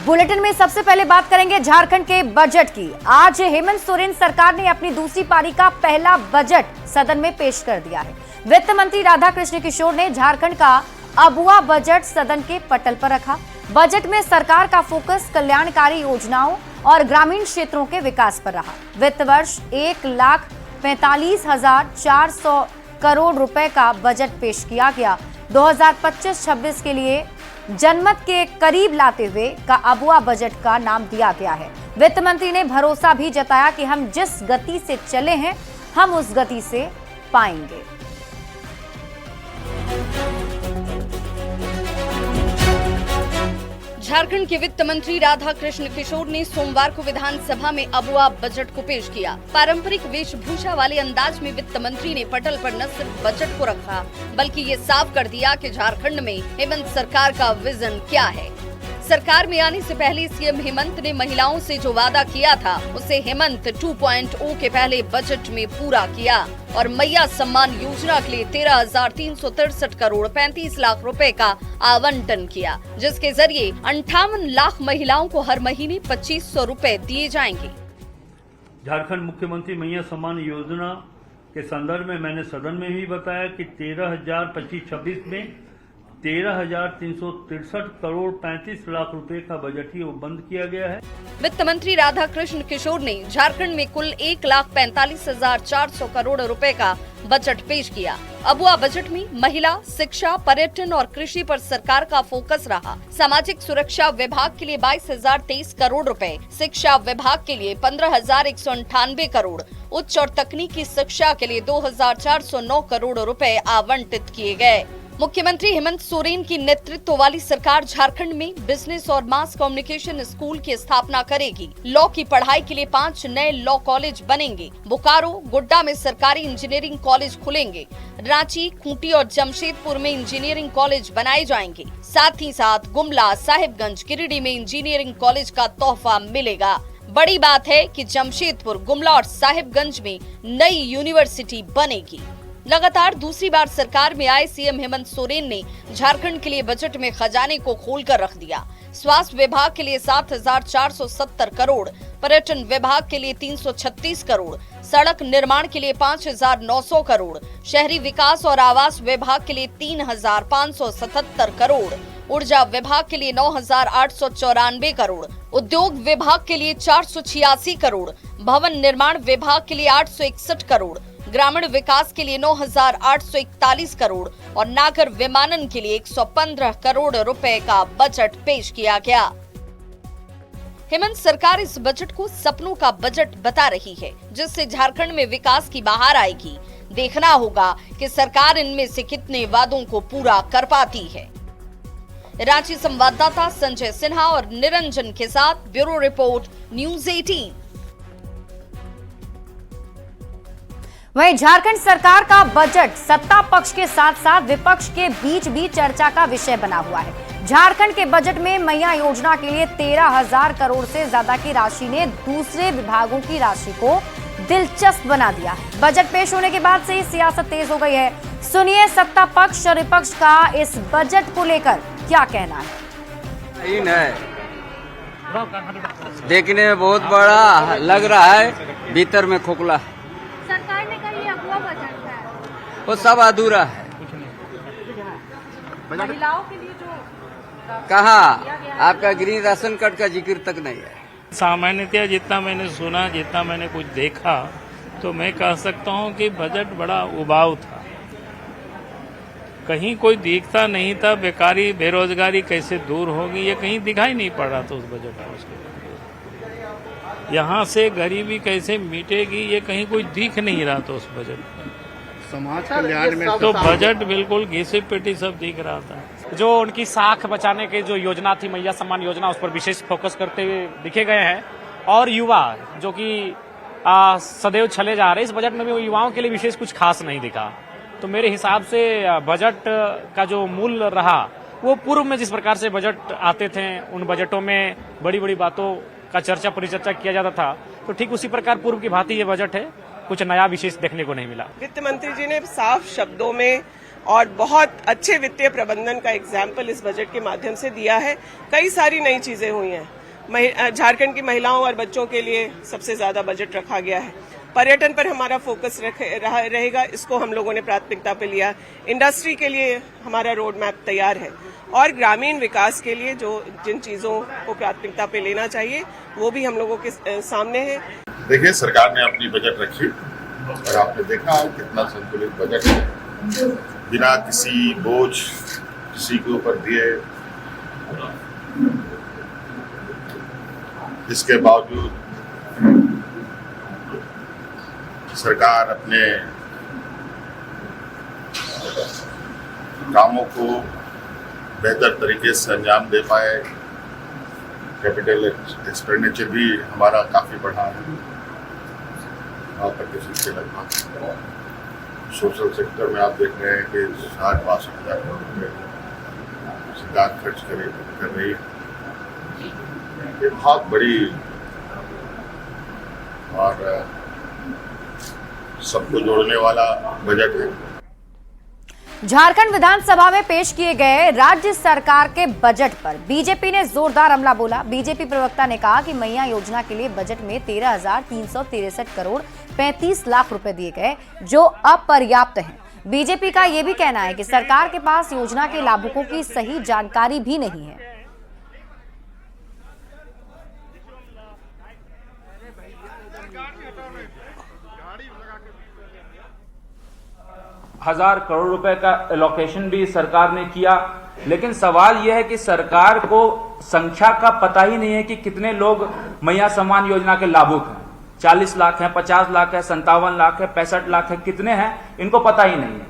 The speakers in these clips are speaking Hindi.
बुलेटिन में सबसे पहले बात करेंगे झारखंड के बजट की। आज हेमंत सोरेन सरकार ने अपनी दूसरी पारी का पहला बजट सदन में पेश कर दिया है। वित्त मंत्री राधाकृष्ण किशोर ने झारखंड का अबुआ बजट सदन के पटल पर रखा। बजट में सरकार का फोकस कल्याणकारी योजनाओं और ग्रामीण क्षेत्रों के विकास पर रहा। वित्त वर्ष 1,45,400 करोड़ रुपए का बजट पेश किया गया। 2025-26 के लिए जनमत के करीब लाते हुए का अबुआ बजट का नाम दिया गया है। वित्त मंत्री ने भरोसा भी जताया कि हम जिस गति से चले हैं हम उस गति से पाएंगे। झारखंड के वित्त मंत्री राधाकृष्ण किशोर ने सोमवार को विधानसभा में अबुआ बजट को पेश किया। पारंपरिक वेशभूषा वाले अंदाज में वित्त मंत्री ने पटल पर न सिर्फ बजट को रखा बल्कि ये साफ कर दिया कि झारखंड में हेमंत सरकार का विजन क्या है। सरकार में आने से पहले सीएम हेमंत ने महिलाओं से जो वादा किया था उसे हेमंत 2.0 के पहले बजट में पूरा किया और मैया सम्मान योजना के लिए 13,363 करोड़ 35 लाख रुपए का आवंटन किया, जिसके जरिए 58 लाख महिलाओं को हर महीने 2,500 रुपए दिए जाएंगे। झारखंड मुख्यमंत्री मैया सम्मान योजना के संदर्भ में मैंने सदन में भी बताया कि 13,025-26 में 13,363 करोड़ 35 लाख रुपए का बजट ही बंद किया गया है। वित्त मंत्री राधाकृष्ण किशोर ने झारखंड में कुल 1,45,400 करोड़ रुपए का बजट पेश किया। अबुआ बजट में महिला, शिक्षा, पर्यटन और कृषि पर सरकार का फोकस रहा। सामाजिक सुरक्षा विभाग के लिए 22,023 करोड़ रुपए, शिक्षा विभाग के लिए 15,198 करोड़, उच्च और तकनीकी शिक्षा के लिए 2,409 करोड़ रुपए आवंटित किए गए। मुख्यमंत्री हेमंत सोरेन की नेतृत्व वाली सरकार झारखंड में बिजनेस और मास कम्युनिकेशन स्कूल की स्थापना करेगी। लॉ की पढ़ाई के लिए 5 नए लॉ कॉलेज बनेंगे। बोकारो, गोड्डा में सरकारी इंजीनियरिंग कॉलेज खुलेंगे। रांची, खूंटी और जमशेदपुर में इंजीनियरिंग कॉलेज बनाए जाएंगे। साथ ही साथ गुमला, साहिबगंज, गिरिडीह में इंजीनियरिंग कॉलेज का तोहफा मिलेगा। बड़ी बात है कि जमशेदपुर, गुमला और साहिबगंज में नई यूनिवर्सिटी बनेगी। लगातार दूसरी बार सरकार में आए सीएम हेमंत सोरेन ने झारखंड के लिए बजट में खजाने को खोलकर रख दिया। स्वास्थ्य विभाग के लिए 7,470 करोड़, पर्यटन विभाग के लिए 336 करोड़, सड़क निर्माण के लिए 5,900 करोड़, शहरी विकास और आवास विभाग के लिए 3,577 करोड़, ऊर्जा विभाग के लिए 9,894 करोड़, उद्योग विभाग के लिए 486 करोड़, भवन निर्माण विभाग के लिए 861 करोड़, ग्रामीण विकास के लिए 9,841 करोड़ और नागर विमानन के लिए 115 करोड़ रुपए का बजट पेश किया गया। हेमंत सरकार इस बजट को सपनों का बजट बता रही है, जिससे झारखंड में विकास की बहार आएगी। देखना होगा कि सरकार इनमें से कितने वादों को पूरा कर पाती है। रांची संवाददाता संजय सिन्हा और निरंजन के साथ ब्यूरो रिपोर्ट, न्यूज़ 18। वहीं झारखंड सरकार का बजट सत्ता पक्ष के साथ साथ विपक्ष के बीच भी चर्चा का विषय बना हुआ है। झारखंड के बजट में मैया योजना के लिए 13,000 करोड़ से ज्यादा की राशि ने दूसरे विभागों की राशि को दिलचस्प बना दिया है। बजट पेश होने के बाद से ही सियासत तेज हो गई है। सुनिए सत्ता पक्ष और विपक्ष का इस बजट को लेकर क्या कहना है। देखने में बहुत बड़ा लग रहा है, भीतर में खोखला है। सरकार ने कहा ये अबुआ बजट है, वो सब अधूरा है। महिलाओं के लिए जो कहाँ आपका ग्रीन राशन कार्ड का जिक्र तक नहीं है। सामान्यतः जितना मैंने सुना, जितना मैंने कुछ देखा, तो मैं कह सकता हूँ कि बजट बड़ा उबाऊ था। कहीं कोई दिखता नहीं था बेकारी, बेरोजगारी कैसे दूर होगी, ये कहीं दिखाई नहीं पड़ रहा था उस बजट में। यहाँ से गरीबी कैसे मिटेगी, ये कहीं कोई दिख नहीं रहा था उस बजट में। समाज कल्याण में तो बजट बिल्कुल घिसी पिटी सब दिख रहा था। जो उनकी साख बचाने की जो योजना थी, मैया सम्मान योजना, उस पर विशेष फोकस करते हुए दिखे गए हैं। और युवा जो कि सदैव चले जा रहे, इस बजट में भी युवाओं के लिए विशेष कुछ खास नहीं दिखा। तो मेरे हिसाब से बजट का जो मूल रहा वो पूर्व में जिस प्रकार से बजट आते थे, उन बजटों में बड़ी बड़ी बातों का चर्चा परिचर्चा किया जाता था, तो ठीक उसी प्रकार पूर्व की भांति ये बजट है। कुछ नया विशेष देखने को नहीं मिला। वित्त मंत्री जी ने साफ शब्दों में और बहुत अच्छे वित्तीय प्रबंधन का एग्जाम्पल इस बजट के माध्यम से दिया है। कई सारी नई चीजें हुई हैं। झारखंड की महिलाओं और बच्चों के लिए सबसे ज्यादा बजट रखा गया है। पर्यटन पर हमारा फोकस रहेगा, इसको हम लोगों ने प्राथमिकता पे लिया। इंडस्ट्री के लिए हमारा रोड मैप तैयार है और ग्रामीण विकास के लिए जो जिन चीजों को प्राथमिकता पे लेना चाहिए वो भी हम लोगों के सामने है। देखिए, सरकार ने अपनी बजट रखी और आपने देखा कितना संतुलित बजट है, बिना किसी बोझ किसी के ऊपर दिए। इसके बावजूद सरकार अपने कामों को बेहतर तरीके से अंजाम दे पाए। कैपिटल एक्सपेंडिचर भी हमारा काफी बढ़ा है, 9% के लगभग। सोशल सेक्टर में आप देख रहे हैं कि 60-62 करोड़ रुपए सरकार खर्च कर रही है। ये बहुत बड़ी और सबको जोड़ने वाला बजट है। झारखंड विधानसभा में पेश किए गए राज्य सरकार के बजट पर बीजेपी ने जोरदार हमला बोला। बीजेपी प्रवक्ता ने कहा कि मैया योजना के लिए बजट में 13,363 करोड़ 35 लाख रुपए दिए गए, जो अपर्याप्त हैं। बीजेपी का यह भी कहना है कि सरकार के पास योजना के लाभुकों की सही जानकारी भी नहीं है। 1000 करोड़ रुपए का एलोकेशन भी सरकार ने किया, लेकिन सवाल यह है कि सरकार को संख्या का पता ही नहीं है कि कितने लोग मैया सम्मान योजना के लाभुक हैं। 40 लाख हैं, 50 लाख है, 57 लाख है, 65 लाख है, कितने हैं इनको पता ही नहीं है।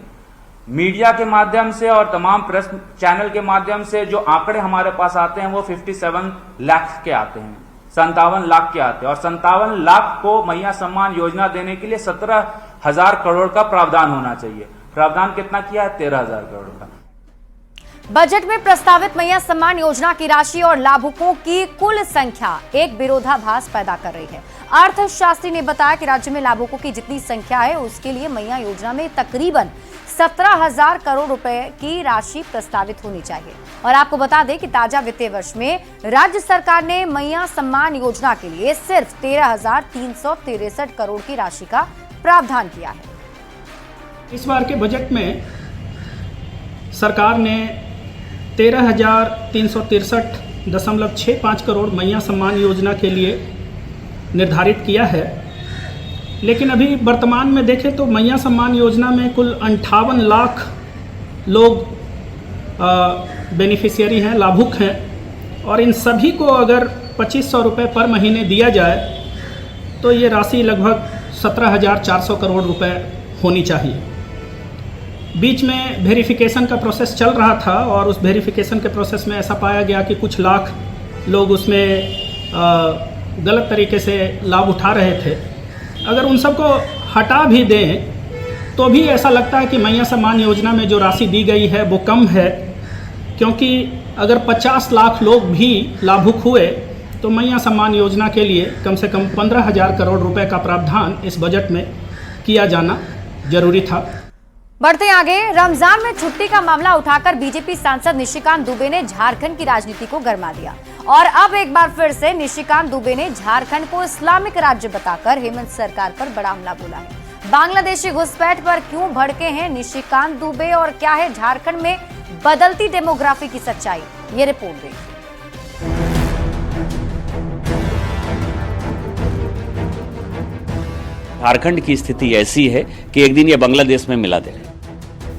मीडिया के माध्यम से और तमाम प्रेस चैनल के माध्यम से जो आंकड़े हमारे पास आते हैं वो 57 लाख के आते हैं, 57 लाख के आते हैं, और 57 लाख को मैया सम्मान योजना देने के लिए 17,000 करोड़ का प्रावधान होना चाहिए। प्रावधान कितना किया है? 13,000 करोड़ का। बजट में प्रस्तावित मैया सम्मान योजना की राशि और लाभुकों की कुल संख्या एक विरोधाभास पैदा कर रही है। अर्थशास्त्री ने बताया कि राज्य में लाभुकों की जितनी संख्या है उसके लिए मैया योजना में तकरीबन 17,000 करोड़ रुपए की राशि प्रस्तावित होनी चाहिए। और आपको बता दें कि ताजा वित्तीय वर्ष में राज्य सरकार ने मैया सम्मान योजना के लिए सिर्फ 13,363 करोड़ की राशि का प्रावधान किया है। इस बार के बजट में सरकार ने 13,363.65 करोड़ मैया सम्मान योजना के लिए निर्धारित किया है, लेकिन अभी वर्तमान में देखें तो मैया सम्मान योजना में कुल 58 लाख लोग बेनिफिशियरी हैं, लाभुक हैं, और इन सभी को अगर 2,500 रुपये पर महीने दिया जाए तो ये राशि लगभग 17,400 करोड़ रुपए होनी चाहिए। बीच में वेरिफिकेशन का प्रोसेस चल रहा था और उस वेरिफिकेशन के प्रोसेस में ऐसा पाया गया कि कुछ लाख लोग उसमें गलत तरीके से लाभ उठा रहे थे। अगर उन सबको हटा भी दें तो भी ऐसा लगता है कि मैया सम्मान योजना में जो राशि दी गई है वो कम है, क्योंकि अगर 50 लाख लोग भी लाभुक हुए तो मैया सम्मान योजना के लिए कम से कम 15,000 करोड़ रुपए का प्रावधान इस बजट में किया जाना जरूरी था। बढ़ते आगे, रमजान में छुट्टी का मामला उठाकर बीजेपी सांसद निशिकांत दुबे ने झारखंड की राजनीति को गरमा दिया और अब एक बार फिर से निशिकांत दुबे ने झारखंड को इस्लामिक राज्य बताकर हेमंत सरकार पर बड़ा हमला बोला है। बांग्लादेशी घुसपैठ पर क्यों भड़के हैं निशिकांत दुबे और क्या है झारखंड में बदलती डेमोग्राफी की सच्चाई, ये रिपोर्ट देखिए। झारखंड की स्थिति ऐसी है कि एक दिन ये बांग्लादेश में मिला दे।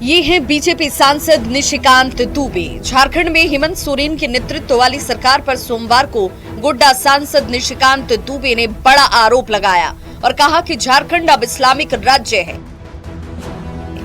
ये हैं बीजेपी सांसद निशिकांत दुबे। झारखंड में हेमंत सोरेन के नेतृत्व वाली सरकार पर सोमवार को गोड्डा सांसद निशिकांत दुबे ने बड़ा आरोप लगाया और कहा कि झारखंड अब इस्लामिक राज्य है।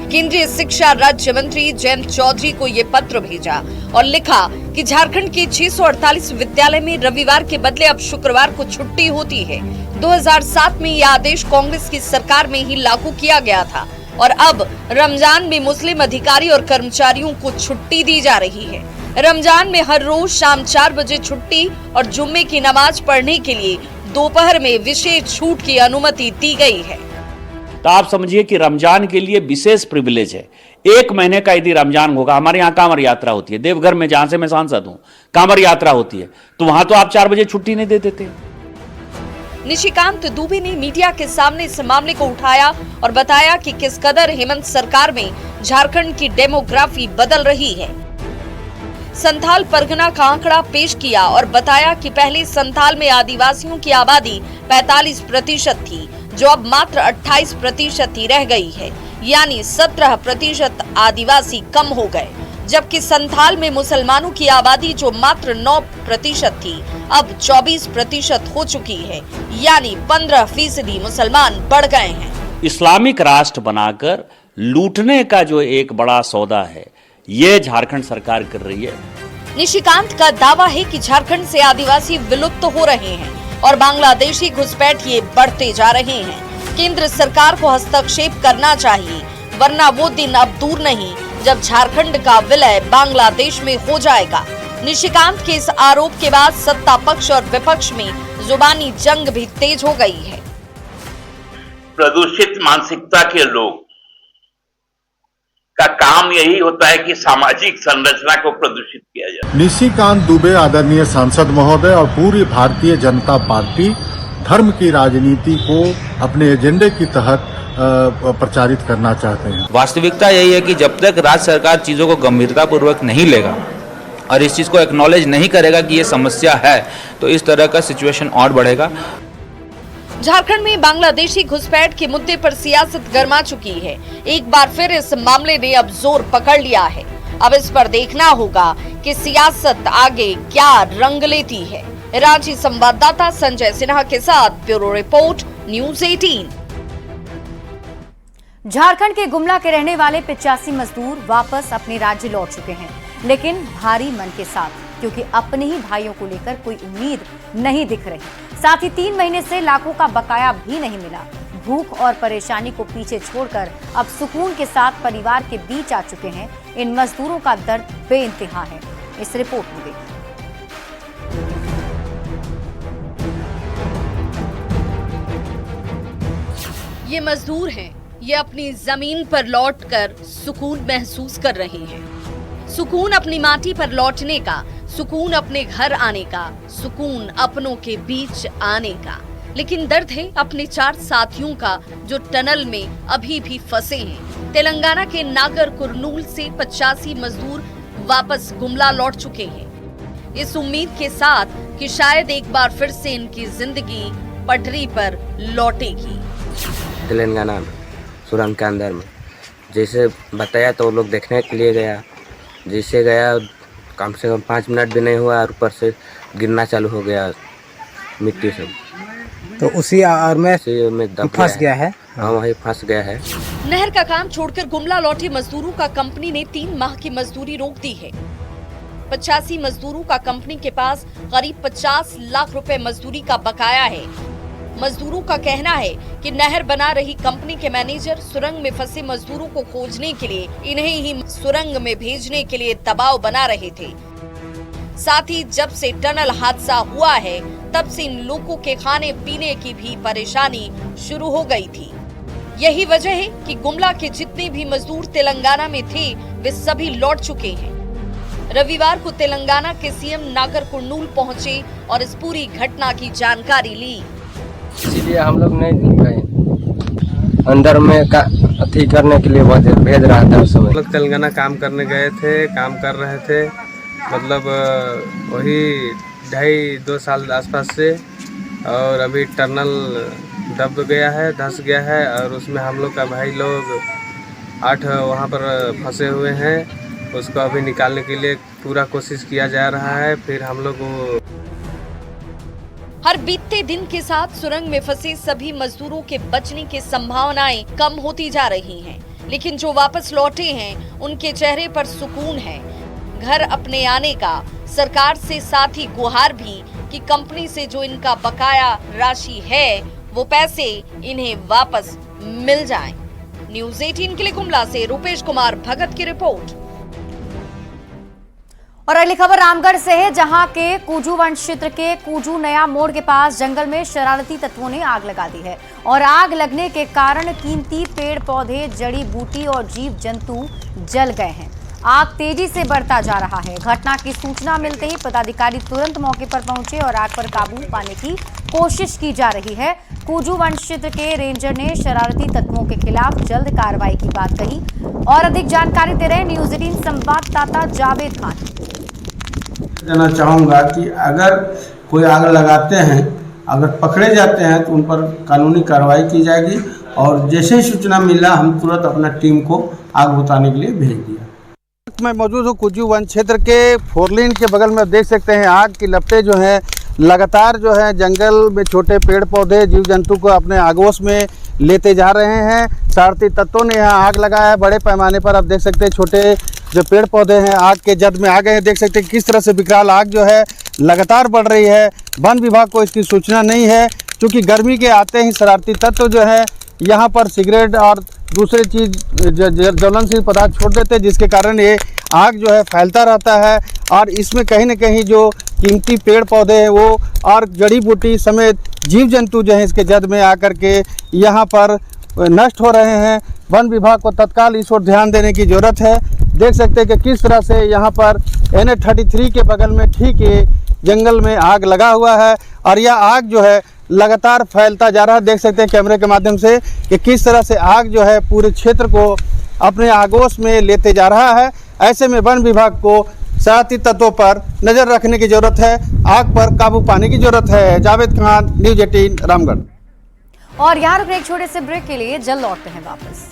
केंद्रीय शिक्षा राज्य मंत्री जयंत चौधरी को ये पत्र भेजा और लिखा कि झारखंड के 648 विद्यालय में रविवार के बदले अब शुक्रवार को छुट्टी होती है। 2007 में यह आदेश कांग्रेस की सरकार में ही लागू किया गया था और अब रमजान में मुस्लिम अधिकारी और कर्मचारियों को छुट्टी दी जा रही है। रमजान में हर रोज शाम 4 बजे छुट्टी और जुम्मे की नमाज पढ़ने के लिए दोपहर में विशेष छूट की अनुमति दी गई है। तो आप समझिए कि रमजान के लिए विशेष प्रिविलेज है। 1 महीने का यदि रमजान होगा, हमारे यहाँ कांवर यात्रा होती है देवघर में, जहां से मैं सांसद हूं, कांवर यात्रा होती है, तो वहां तो आप 4 बजे छुट्टी नहीं दे देते। निशिकांत दुबे ने मीडिया के सामने इस मामले को उठाया और बताया कि किस कदर हेमंत सरकार में झारखंड की डेमोग्राफी बदल रही है। संथाल परगना का आंकड़ा पेश किया और बताया कि पहले संथाल में आदिवासियों की आबादी 45% थी, जो अब मात्र 28% ही रह गई है, यानी 17% आदिवासी कम हो गए, जबकि संथाल में मुसलमानों की आबादी जो मात्र 9% थी, अब 24% हो चुकी है, यानी 15% मुसलमान बढ़ गए हैं। इस्लामिक राष्ट्र बनाकर लूटने का जो एक बड़ा सौदा है, ये झारखंड सरकार कर रही है। निशिकांत का दावा है कि झारखंड से आदिवासी विलुप्त हो रहे हैं और बांग्लादेशी घुसपैठिए बढ़ते जा रहे हैं। केंद्र सरकार को हस्तक्षेप करना चाहिए, वरना वो दिन अब दूर नहीं जब झारखंड का विलय बांग्लादेश में हो जाएगा। निशिकांत के इस आरोप के बाद सत्ता पक्ष और विपक्ष में जुबानी जंग भी तेज हो गई है। प्रदूषित मानसिकता के लोग का काम यही होता है कि सामाजिक संरचना को प्रदूषित किया जाए। निशिकांत दुबे आदरणीय सांसद महोदय और पूरी भारतीय जनता पार्टी धर्म की राजनीति को अपने एजेंडे की तहत प्रचारित करना चाहते हैं। वास्तविकता यही है कि जब तक राज्य सरकार चीजों को गंभीरता पूर्वक नहीं लेगा और इस चीज को एक्नॉलेज नहीं करेगा कि ये समस्या है, तो इस तरह का सिचुएशन और बढ़ेगा। झारखंड में बांग्लादेशी घुसपैठ के मुद्दे पर सियासत गर्मा चुकी है। एक बार फिर इस मामले ने अब जोर पकड़ लिया है। अब इस पर देखना होगा कि सियासत आगे क्या रंग लेती है। रांची संवाददाता संजय सिन्हा के साथ ब्यूरो रिपोर्ट, न्यूज़ 18। झारखंड के गुमला के रहने वाले 85 मजदूर वापस अपने राज्य लौट चुके हैं, लेकिन भारी मन के साथ, क्योंकि अपने ही भाइयों को लेकर कोई उम्मीद नहीं दिख रही। साथ ही 3 महीने से लाखों का बकाया भी नहीं मिला। भूख और परेशानी को पीछे छोड़कर अब सुकून के साथ परिवार के बीच आ चुके हैं। इन मजदूरों का दर्द बेइंतहा है। इस रिपोर्ट में देखिए। ये मजदूर हैं, ये अपनी जमीन पर लौटकर सुकून महसूस कर रहे हैं। सुकून अपनी माटी पर लौटने का, सुकून अपने घर आने का, सुकून अपनों के बीच आने का। लेकिन दर्द है अपने 4 साथियों का जो टनल में अभी भी फंसे हैं। तेलंगाना के नागर कुरनूल से 85 मजदूर वापस गुमला लौट चुके हैं, इस उम्मीद के साथ कि शायद एक बार फिर से इनकी जिंदगी पटरी पर लौटेगी। तेलंगाना में सुरंग के अंदर में जैसे बताया तो लोग देखने के लिए गया, जैसे गया कम से कम 5 मिनट भी नहीं हुआ और ऊपर से गिरना चालू हो गया मिट्टी सब। तो उसी आर में फंस गया है। हाँ, वही फंस गया है। नहर का काम छोड़कर गुमला लौटे मजदूरों का कंपनी ने 3 माह की मजदूरी रोक दी है। 85 मजदूरों का कंपनी के पास करीब 50 लाख रुपए मजदूरी का बकाया है। मजदूरों का कहना है कि नहर बना रही कंपनी के मैनेजर सुरंग में फंसे मजदूरों को खोजने के लिए इन्हें ही सुरंग में भेजने के लिए दबाव बना रहे थे। साथ ही जब से टनल हादसा हुआ है, तब से इन लोगों के खाने पीने की भी परेशानी शुरू हो गई थी। यही वजह है कि गुमला के जितने भी मजदूर तेलंगाना में थे, वे सभी लौट चुके हैं। रविवार को तेलंगाना के सीएम नागर कुरनूल पहुंचे और इस पूरी घटना की जानकारी ली। इसीलिए हम लोग नहीं गए, अंदर में अथी करने के लिए भेज रहा था। उस समय लोग तेलंगाना काम करने गए थे, काम कर रहे थे, मतलब वही 2.5-2 साल आसपास से। और अभी टनल दब गया है, धंस गया है और उसमें हम लोग का भाई लोग 8 वहाँ पर फंसे हुए हैं। उसको अभी निकालने के लिए पूरा कोशिश किया जा रहा है। फिर हम लोग हर बीतते दिन के साथ सुरंग में फंसे सभी मजदूरों के बचने की संभावनाएं कम होती जा रही हैं, लेकिन जो वापस लौटे हैं उनके चेहरे पर सुकून है घर अपने आने का। सरकार से साथ ही गुहार भी कि कंपनी से जो इनका बकाया राशि है वो पैसे इन्हें वापस मिल जाएं। न्यूज़ 18 के लिए गुमला से रूपेश कुमार भगत की रिपोर्ट। और अगली खबर रामगढ़ से है, जहां के कूजू वन क्षेत्र के कूजू नया मोड़ के पास जंगल में शरारती तत्वों ने आग लगा दी है और आग लगने के कारण कीमती पेड़ पौधे, जड़ी बूटी और जीव जंतु जल गए हैं। आग तेजी से बढ़ता जा रहा है। घटना की सूचना मिलते ही पदाधिकारी तुरंत मौके पर पहुंचे और आग पर काबू पाने की कोशिश की जा रही है। कूजू वन क्षेत्र के रेंजर ने शरारती तत्वों के खिलाफ जल्द कार्रवाई की बात कही। और अधिक जानकारी दे रहे न्यूज़ 18 संवाददाता जावेद खान। कहना चाहूँगा कि अगर कोई आग लगाते हैं, अगर पकड़े जाते हैं तो उन पर कानूनी कार्रवाई की जाएगी और जैसे ही सूचना मिला हम तुरंत अपना टीम को आग बुझाने के लिए भेज दिया। मैं मौजूद हूँ कूजू वन क्षेत्र के 4 लेन के बगल में। देख सकते हैं आग की लपटें जो हैं लगातार जो है जंगल में छोटे पेड़ पौधे, जीव जंतु को अपने आगोश में लेते जा रहे हैं। शरारती तत्वों ने यहाँ आग लगाया है बड़े पैमाने पर। आप देख सकते हैं छोटे जो पेड़ पौधे हैं आग के जद में आ गए हैं। देख सकते हैं किस तरह से विकराल आग जो है लगातार बढ़ रही है। वन विभाग को इसकी सूचना नहीं है, क्योंकि गर्मी के आते ही शरारती तत्व जो है यहाँ पर सिगरेट और दूसरी चीज़ ज्वलनशील पदार्थ छोड़ देते हैं, जिसके कारण ये आग जो है फैलता रहता है। और इसमें कहीं न कहीं जो कीमती पेड़ पौधे हैं वो और जड़ी बूटी समेत जीव जंतु जो है इसके जद में आकर के यहाँ पर नष्ट हो रहे हैं। वन विभाग को तत्काल इस ओर ध्यान देने की ज़रूरत है। देख सकते हैं कि किस तरह से यहाँ पर NH33 के बगल में ठीक ये जंगल में आग लगा हुआ है और यह आग जो है लगातार फैलता जा रहा है। देख सकते हैं कैमरे के माध्यम से कि किस तरह से आग जो है पूरे क्षेत्र को अपने आगोश में लेते जा रहा है। ऐसे में वन विभाग को शरारती तत्वों पर नज़र रखने की ज़रूरत है, आग पर काबू पाने की ज़रूरत है। जावेद खान, न्यूज़ 18 रामगढ़। और यहाँ रुक एक छोटे से ब्रेक के लिए जल्द लौटते हैं वापस।